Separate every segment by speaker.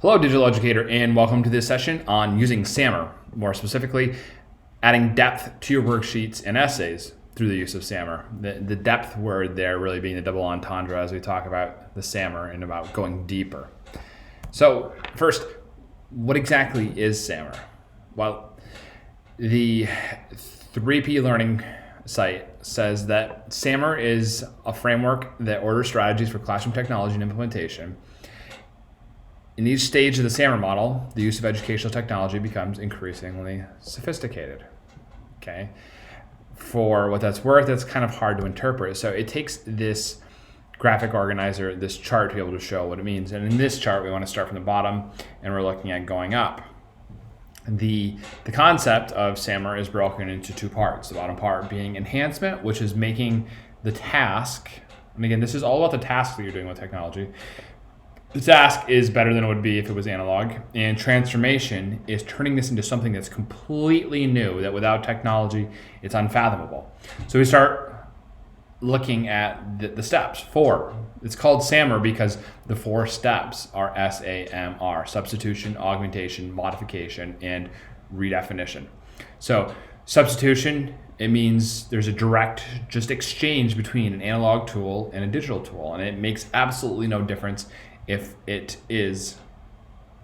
Speaker 1: Hello, digital educator, and welcome to this session on using SAMR, more specifically, adding depth to your worksheets and essays through the use of SAMR. The depth word there really being the double entendre as we talk about the SAMR and about going deeper. So first, what exactly is SAMR? Well, the 3P Learning site says that SAMR is a framework that orders strategies for classroom technology and implementation. In each stage of the SAMR model, the use of educational technology becomes increasingly sophisticated. Okay, for what that's worth, it's kind of hard to interpret. So it takes this graphic organizer, this chart, to be able to show what it means. And in this chart, we want to start from the bottom, and we're looking at going up. The concept of SAMR is broken into two parts. The bottom part being enhancement, which is making the task, and again, this is all about the task that you're doing with technology. The task is better than it would be if it was analog, and transformation is turning this into something that's completely new, that without technology, it's unfathomable. So we start looking at the steps. 4. It's called SAMR because the 4 steps are SAMR: substitution, augmentation, modification, and redefinition. So substitution, it means there's a direct just exchange between an analog tool and a digital tool, and it makes absolutely no difference if it is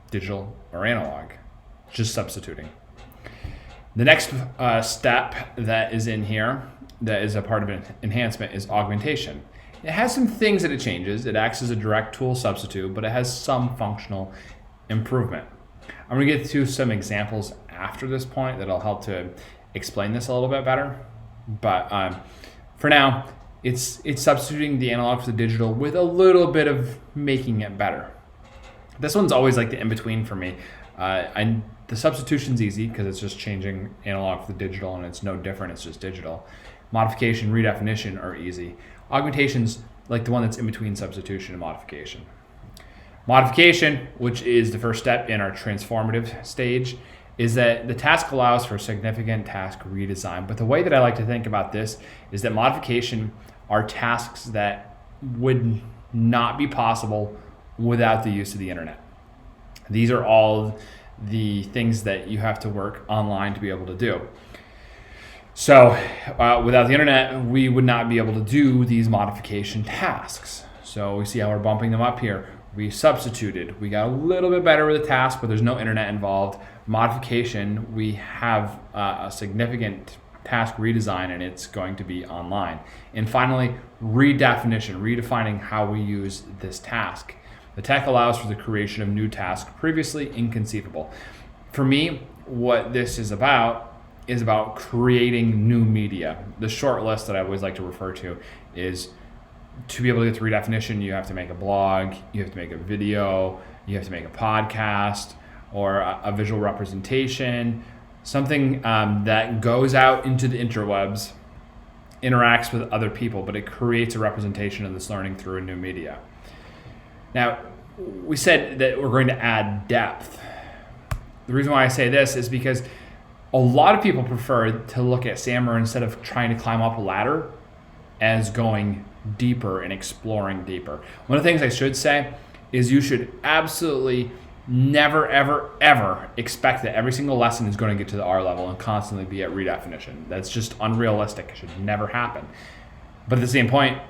Speaker 1: digital or analog, just substituting. The next step that is in here, that is a part of an enhancement, is augmentation. It has some things that it changes. It acts as a direct tool substitute, but it has some functional improvement. I'm gonna get to some examples after this point that'll help to explain this a little bit better. But for now, it's substituting the analog for the digital with a little bit of making it better. This one's always like the in-between for me. The substitution's easy because it's just changing analog for the digital, and it's no different, it's just digital. Modification, redefinition are easy. Augmentation's like the one that's in between substitution and modification. Modification, which is the first step in our transformative stage, is that the task allows for significant task redesign. But the way that I like to think about this is that modification are tasks that would not be possible without the use of the internet. These are all the things that you have to work online to be able to do. So without the internet, we would not be able to do these modification tasks. So we see how we're bumping them up here. We substituted. We got a little bit better with the task, but there's no internet involved. Modification, we have a significant task redesign, and it's going to be online. And finally, redefinition, redefining how we use this task. The tech allows for the creation of new tasks previously inconceivable. For me, what this is about creating new media. The short list that I always like to refer to is, to be able to get to redefinition, you have to make a blog, you have to make a video, you have to make a podcast, or a visual representation, something that goes out into the interwebs, interacts with other people, but it creates a representation of this learning through a new media. Now, we said that we're going to add depth. The reason why I say this is because a lot of people prefer to look at SAMR, instead of trying to climb up a ladder, as going deeper and exploring deeper. One of the things I should say is you should absolutely never, ever, ever expect that every single lesson is going to get to the R level and constantly be at redefinition. That's just unrealistic. It should never happen. But at the same point,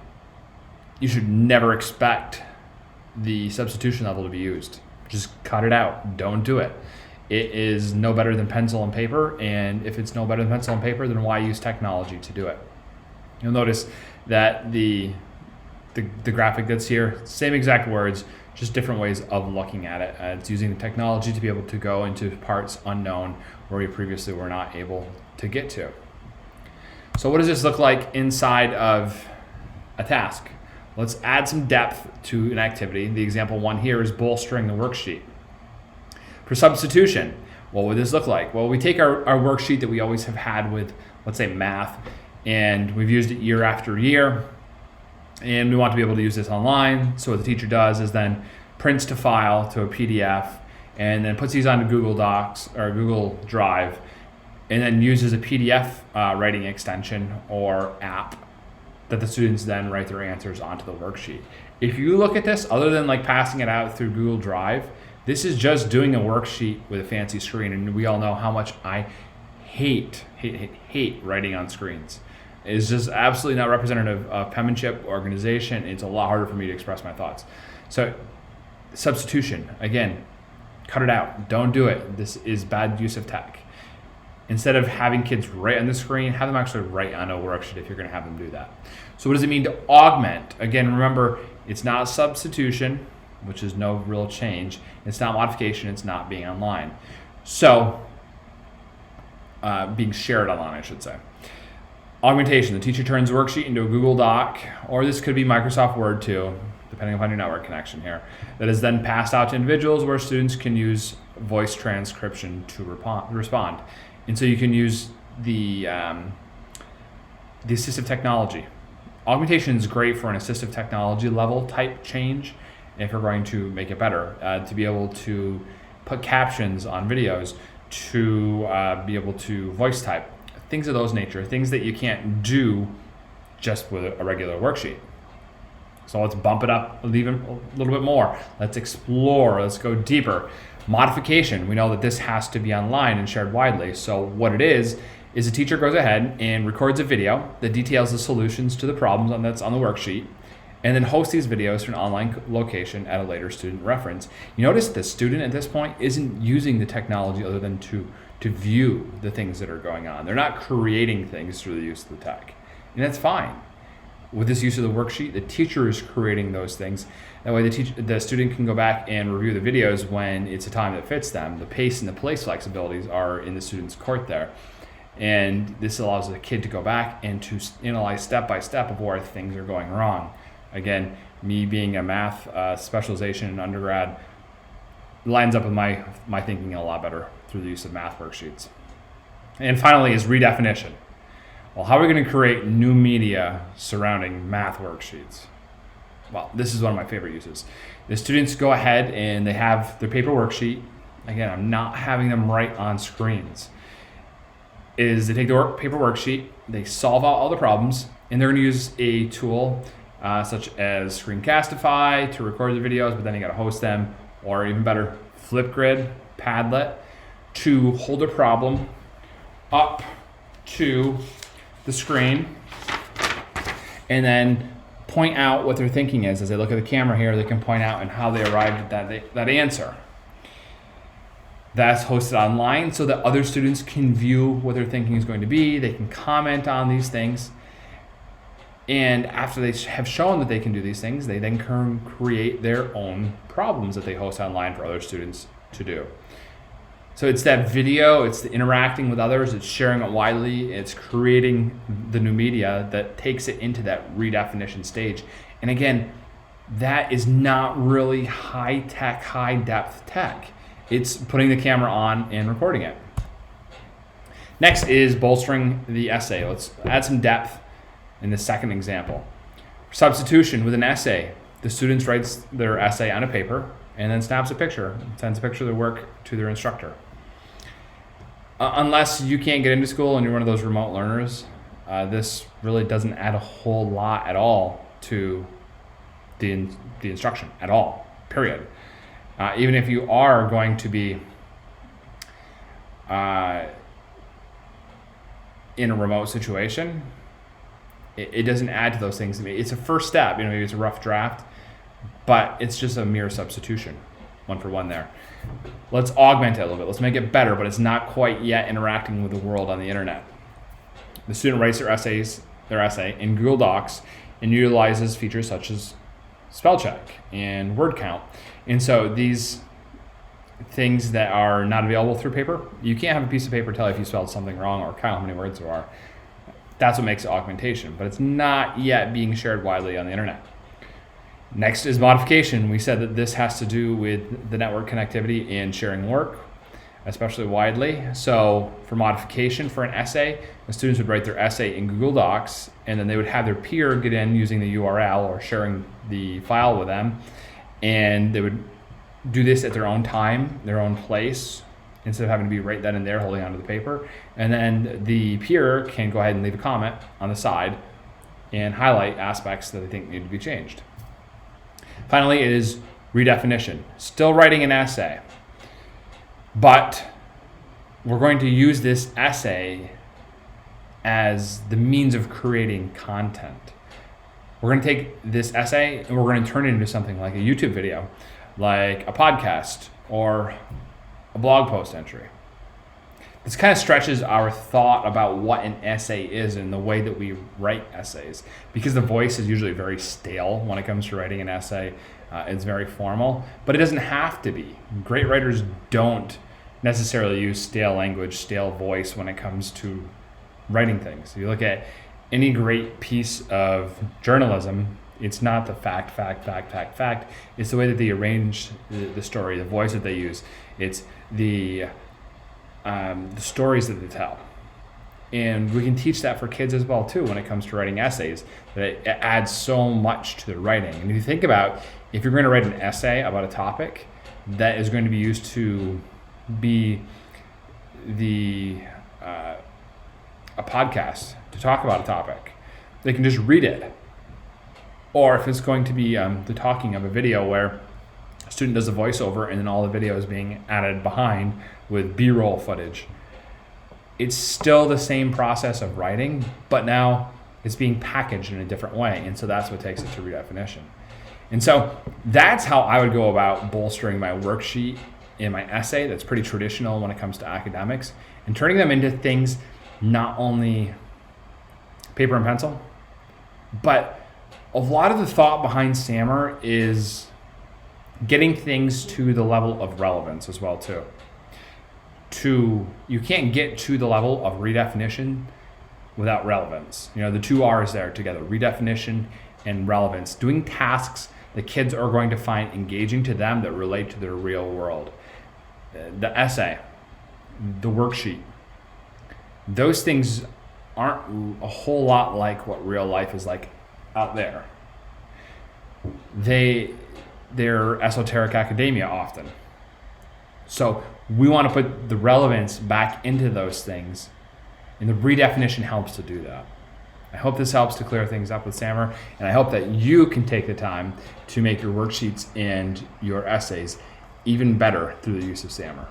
Speaker 1: you should never expect the substitution level to be used. Just cut it out. Don't do it. It is no better than pencil and paper, and if it's no better than pencil and paper, then why use technology to do it? You'll notice that the graphic that's here, same exact words, just different ways of looking at it. It's using the technology to be able to go into parts unknown where we previously were not able to get to. So what does this look like inside of a task? Let's add some depth to an activity. The example one here is bolstering the worksheet. For substitution, what would this look like? Well, we take our worksheet that we always have had with, let's say, math, and we've used it year after year, and we want to be able to use this online. So what the teacher does is then prints to file to a PDF, and then puts these onto Google Docs or Google Drive, and then uses a PDF writing extension or app that the students then write their answers onto the worksheet. If you look at this, other than like passing it out through Google Drive, this is just doing a worksheet with a fancy screen. And we all know how much I hate writing on screens. It's just absolutely not representative of penmanship, organization. It's a lot harder for me to express my thoughts. So substitution, again, cut it out. Don't do it. This is bad use of tech. Instead of having kids write on the screen, have them actually write on a worksheet if you're going to have them do that. So what does it mean to augment? Again, remember, it's not substitution, which is no real change. It's not modification. It's not being online. So being shared online, I should say. Augmentation, the teacher turns the worksheet into a Google Doc, or this could be Microsoft Word too, depending upon your network connection here, that is then passed out to individuals where students can use voice transcription to respond. And so you can use the assistive technology. Augmentation is great for an assistive technology level type change if you're going to make it better, to be able to put captions on videos, to be able to voice type, things of those nature, things that you can't do just with a regular worksheet. So let's bump it up even a little bit more. Let's explore, let's go deeper. Modification, we know that this has to be online and shared widely. So what it is the teacher goes ahead and records a video that details the solutions to the problems that's on the worksheet, and then hosts these videos to an online location at a later student reference. You notice the student at this point isn't using the technology other than to view the things that are going on. They're not creating things through the use of the tech, and that's fine. With this use of the worksheet, the teacher is creating those things. That way the student can go back and review the videos when it's a time that fits them. The pace and the place flexibilities are in the student's court there. And this allows the kid to go back and to analyze step by step of where things are going wrong. Again, me being a math specialization in undergrad lines up with my thinking a lot better through the use of math worksheets. And finally is redefinition. Well, how are we going to create new media surrounding math worksheets? Well, this is one of my favorite uses. The students go ahead and they have their paper worksheet. Again, I'm not having them write on screens. They take the paper worksheet, they solve out all the problems, and they're going to use a tool such as Screencastify to record the videos, but then you got to host them, or even better, Flipgrid, Padlet, to hold a problem up to the screen and then point out what their thinking is. As they look at the camera here, they can point out and how they arrived at that answer. That's hosted online so that other students can view what their thinking is going to be. They can comment on these things. And after they have shown that they can do these things, they then can create their own problems that they host online for other students to do. So it's that video, it's the interacting with others, it's sharing it widely, it's creating the new media that takes it into that redefinition stage. And again, that is not really high tech, high depth tech. It's putting the camera on and recording it. Next is bolstering the essay. Let's add some depth in the second example. Substitution with an essay. The student writes their essay on a paper and then snaps a picture, sends a picture of their work to their instructor. Unless you can't get into school and you're one of those remote learners, this really doesn't add a whole lot at all to the instruction at all, period. Even if you are going to be in a remote situation, it doesn't add to those things. It's a first step, maybe it's a rough draft, but it's just a mere substitution, one for one there. Let's augment it a little bit. Let's make it better, but it's not quite yet interacting with the world on the internet. The student writes their essay in Google Docs and utilizes features such as spell check and word count. And so these things that are not available through paper, you can't have a piece of paper tell you if you spelled something wrong or count how many words there are. That's what makes it augmentation, but it's not yet being shared widely on the internet. Next is modification. We said that this has to do with the network connectivity and sharing work, especially widely. So for modification for an essay, the students would write their essay in Google Docs, and then they would have their peer get in using the URL or sharing the file with them, and they would do this at their own time, their own place, instead of having to be right then and there holding onto the paper. And then the peer can go ahead and leave a comment on the side and highlight aspects that they think need to be changed. Finally, it is redefinition. Still writing an essay, but we're going to use this essay as the means of creating content. We're going to take this essay and we're going to turn it into something like a YouTube video, like a podcast or a blog post entry. This kind of stretches our thought about what an essay is and the way that we write essays, because the voice is usually very stale when it comes to writing an essay. It's very formal, but it doesn't have to be. Great writers don't necessarily use stale language, stale voice when it comes to writing things. If you look at any great piece of journalism, it's not the fact. It's the way that they arrange the story, the voice that they use. It's the stories that they tell. And we can teach that for kids as well too when it comes to writing essays, that it adds so much to the writing. And if you think about, if you're going to write an essay about a topic that is going to be used to be a podcast to talk about a topic, they can just read it. Or if it's going to be the talking of a video where a student does a voiceover and then all the video is being added behind with B-roll footage, it's still the same process of writing, but now it's being packaged in a different way. And so that's what takes it to redefinition. And so that's how I would go about bolstering my worksheet in my essay. That's pretty traditional when it comes to academics, and turning them into things not only paper and pencil, but a lot of the thought behind SAMR is getting things to the level of relevance as well too. You can't get to the level of redefinition without relevance. You know, the two R's there together, redefinition and relevance. Doing tasks that kids are going to find engaging to them, that relate to their real world. The essay, the worksheet, those things aren't a whole lot like what real life is like out there. They're esoteric academia often. So we want to put the relevance back into those things, and the redefinition helps to do that. I hope this helps to clear things up with SAMR, and I hope that you can take the time to make your worksheets and your essays even better through the use of SAMR.